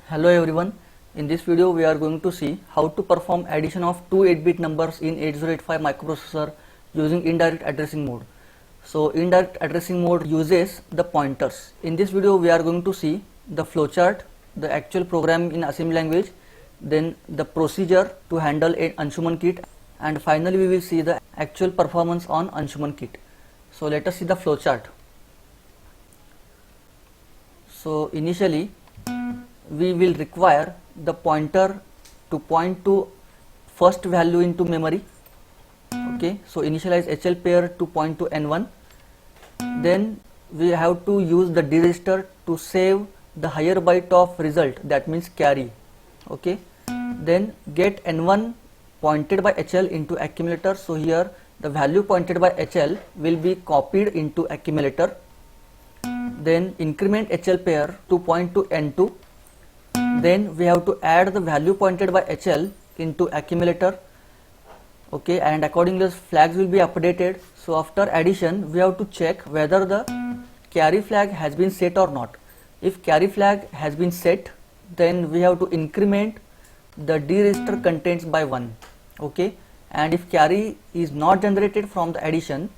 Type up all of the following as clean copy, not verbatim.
Hello everyone, in this video we are going to see how to perform addition of two 8-bit numbers in 8085 microprocessor using indirect addressing mode. So indirect addressing mode uses the pointers. In this video we are going to see the flowchart, the actual program in assembly language, then the procedure to handle an Anshuman kit, and finally we will see the actual performance on Anshuman kit. So let us see the flowchart. So initially we will require the pointer to point to first value into memory. Okay, so initialize HL pair to point to N1. Then we have to use the D register to save the higher byte of result, that means carry. Okay, then get N1 pointed by HL into accumulator. So here the value pointed by HL will be copied into accumulator. Then increment HL pair to point to N2. Then we have to add the value pointed by HL into accumulator. Okay, and accordingly flags will be updated. So after addition we have to check whether the carry flag has been set or not. If carry flag has been set, then we have to increment the D register contents by 1. Okay, and if carry is not generated from the addition,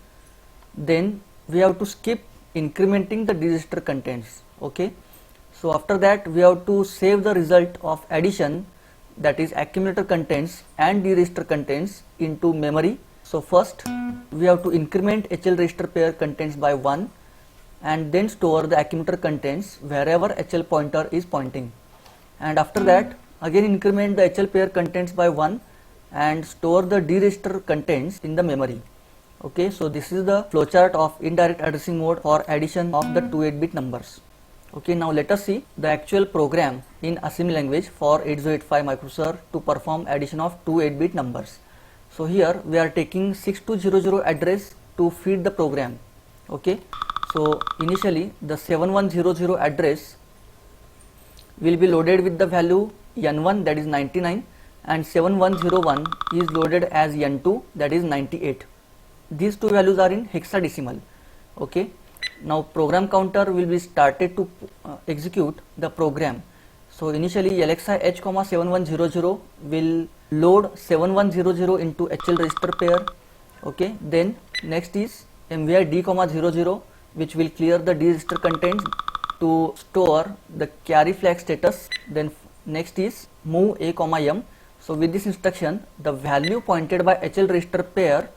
then we have to skip incrementing the D register contents. Okay, so after that we have to save the result of addition, that is accumulator contents and D register contents, into memory. So first we have to increment HL register pair contents by 1 and then store the accumulator contents wherever HL pointer is pointing, and after that again increment the HL pair contents by 1 and store the D register contents in the memory. Okay, so this is the flowchart of indirect addressing mode for addition of the two 8-bit numbers. Okay, now let us see the actual program in assembly language for 8085 microprocessor to perform addition of two 8-bit numbers. So here we are taking 6200 address to feed the program. Okay, so initially the 7100 address will be loaded with the value N1, that is 99, and 7101 is loaded as N2, that is 98. These two values are in hexadecimal. Okay, now program counter will be started to execute the program. So initially LXI H, 7100 will load 7100 into HL register pair. Okay, then next is MVI D, 00, which will clear the D register contents to store the carry flag status. Then next is move A, M. So with this instruction the value pointed by HL register pair,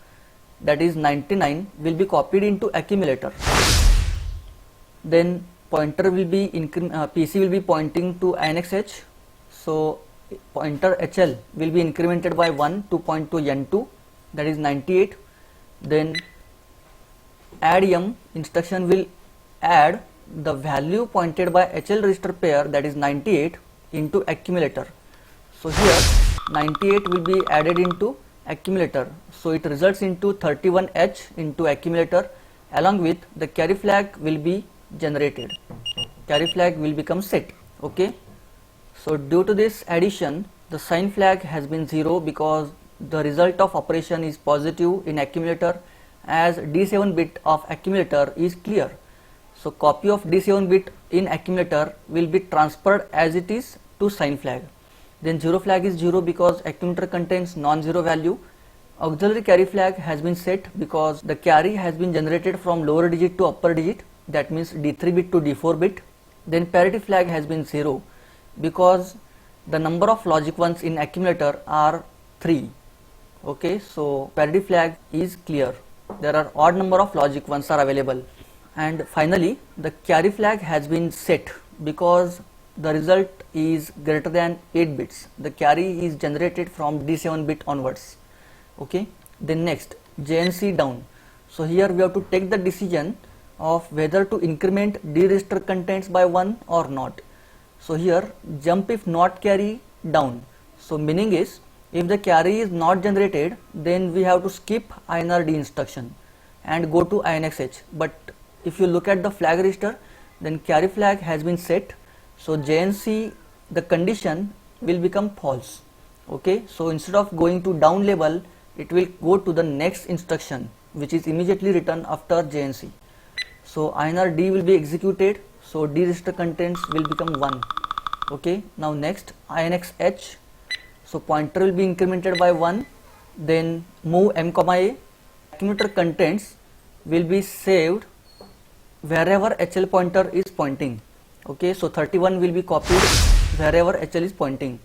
that is 99, will be copied into accumulator. Then pointer will be PC will be pointing to INXH. So pointer HL will be incremented by 1 to point to N2, that is 98. Then add M instruction will add the value pointed by HL register pair, that is 98, into accumulator. So here 98 will be added into accumulator. So it results into 31H into accumulator, along with the carry flag will be generated. Carry flag will become set. Okay, so due to this addition the sign flag has been 0 because the result of operation is positive in accumulator, as D7 bit of accumulator is clear. So copy of D7 bit in accumulator will be transferred as it is to sign flag. Then 0 flag is 0 because accumulator contains non-zero value. Auxiliary carry flag has been set because the carry has been generated from lower digit to upper digit, that means D3 bit to D4 bit. Then parity flag has been 0 because the number of logic ones in accumulator are 3. Okay, so parity flag is clear. There are odd number of logic ones are available. And finally the carry flag has been set because the result is greater than 8 bits. The carry is generated from D7 bit onwards. Okay, then next JNC down. So here we have to take the decision of whether to increment D register contents by 1 or not. So here jump if not carry down. So meaning is if the carry is not generated, then we have to skip INR D instruction and go to INXH. But if you look at the flag register, then carry flag has been set. So JNC, the condition will become false. Okay, so instead of going to down level, it will go to the next instruction, which is immediately written after JNC. So INR D will be executed, so D register contents will become 1. Okay, now next INX H. So pointer will be incremented by 1, then move m comma a. Accumulator contents will be saved wherever HL pointer is pointing. Okay, so 31 will be copied wherever HL is pointing.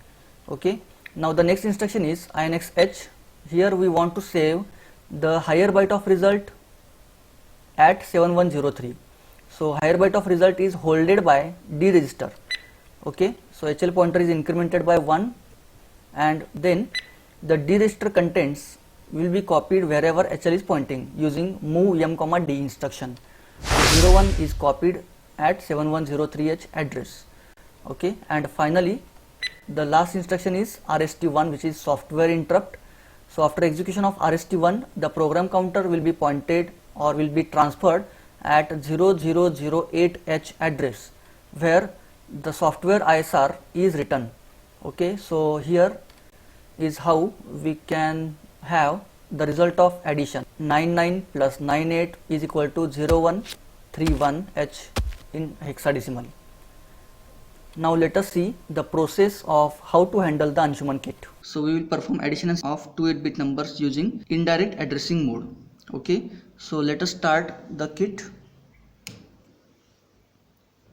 Okay, now the next instruction is INX H. Here we want to save the higher byte of result at 7103. So higher byte of result is holded by D register. Okay, so HL pointer is incremented by 1, and then the D register contents will be copied wherever HL is pointing using move m comma D instruction. 01 is copied at 7103H address. Okay, and finally the last instruction is RST1, which is software interrupt. So after execution of RST1, the program counter will be pointed or will be transferred at 0008H address where the software ISR is written. Okay, so here is how we can have the result of addition. 99 plus 98 is equal to 0131H in hexadecimal. Now let us see the process of how to handle the Anshuman kit. So we will perform addition of two 8-bit numbers using indirect addressing mode. Okay, so let us start the kit.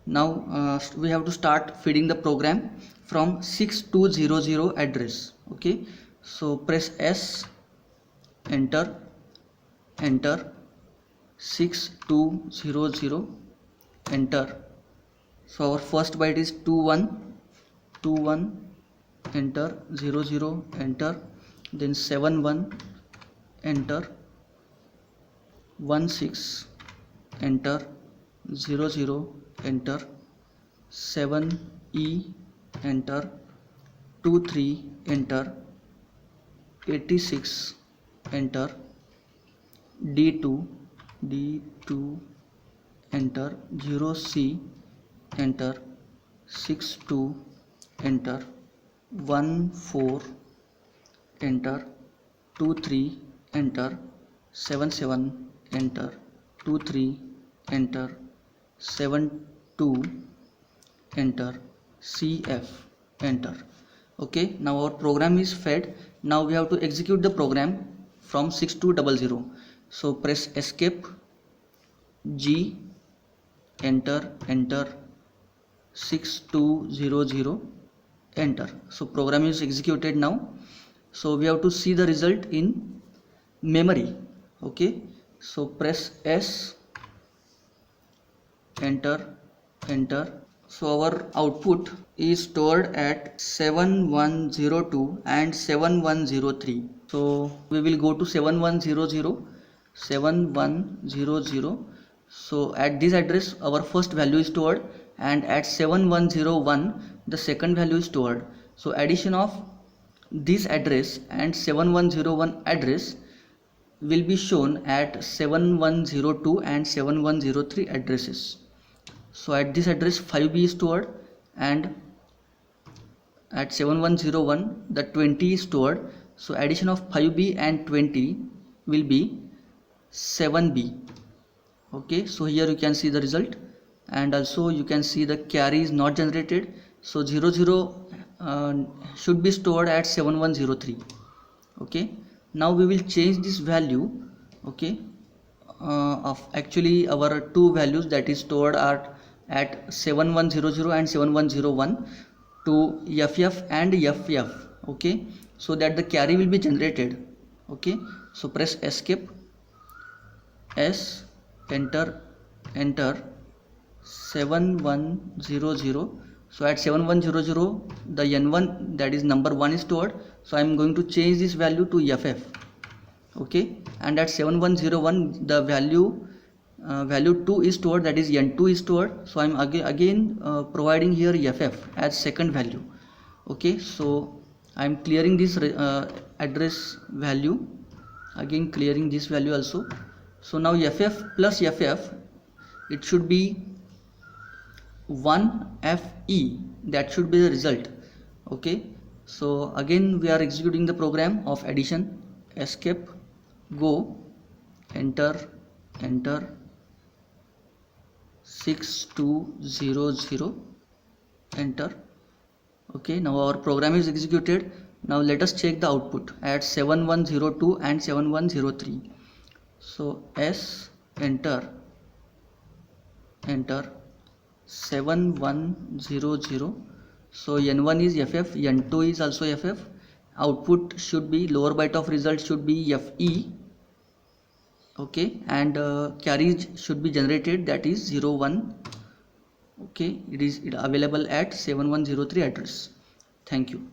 Now we have to start feeding the program from 6200 address. Okay, so press S, enter, enter, 6200, enter. So our first byte is 21, enter, 00, enter, then 71, enter, 16, enter, 00, enter, 7E, enter, 23, enter, 86, enter, D2, enter, 0C, enter, 62, enter, 14, enter, 23, enter, 77, enter, 23, enter, 72, enter, CF, enter. Okay, now our program is fed. Now we have to execute the program from 6200. So press escape, G, enter, enter, 6200, enter. So program is executed now. So we have to see the result in memory. Okay, so press S, enter, enter. So our output is stored at 7102 and 7103. So we will go to 7100, 7100. So at this address our first value is stored, and at 7101 the second value is stored. So addition of this address and 7101 address will be shown at 7102 and 7103 addresses. So at this address 5B is stored, and at 7101 the 20 is stored. So addition of 5B and 20 will be 7B. Okay, so here you can see the result, and also you can see the carry is not generated. So 00 should be stored at 7103. Okay, now we will change this value. Okay, of actually our two values that is stored are at 7100 and 7101 to FF and FF. Okay, so that the carry will be generated. Okay, so press escape, S, enter, enter, 7100. So at 7100 the N1, that is number 1, is stored. So I am going to change this value to FF. Okay, and at 7101 the value 2 is stored, that is N2 is stored. So I am again providing here FF as second value. Okay, so I am clearing this address value, again clearing this value also. So now FF plus FF, it should be 1FE, that should be the result. Okay, so again we are executing the program of addition. Escape, go, enter, enter, 6200, enter. Okay, now our program is executed. Now let us check the output at 7102 and 7103. So S enter 7100. So N1 is FF, N2 is also FF. Output should be, lower byte of result should be FE. Okay, and carriage should be generated, that is 01. Okay, it is available at 7103 address. Thank you.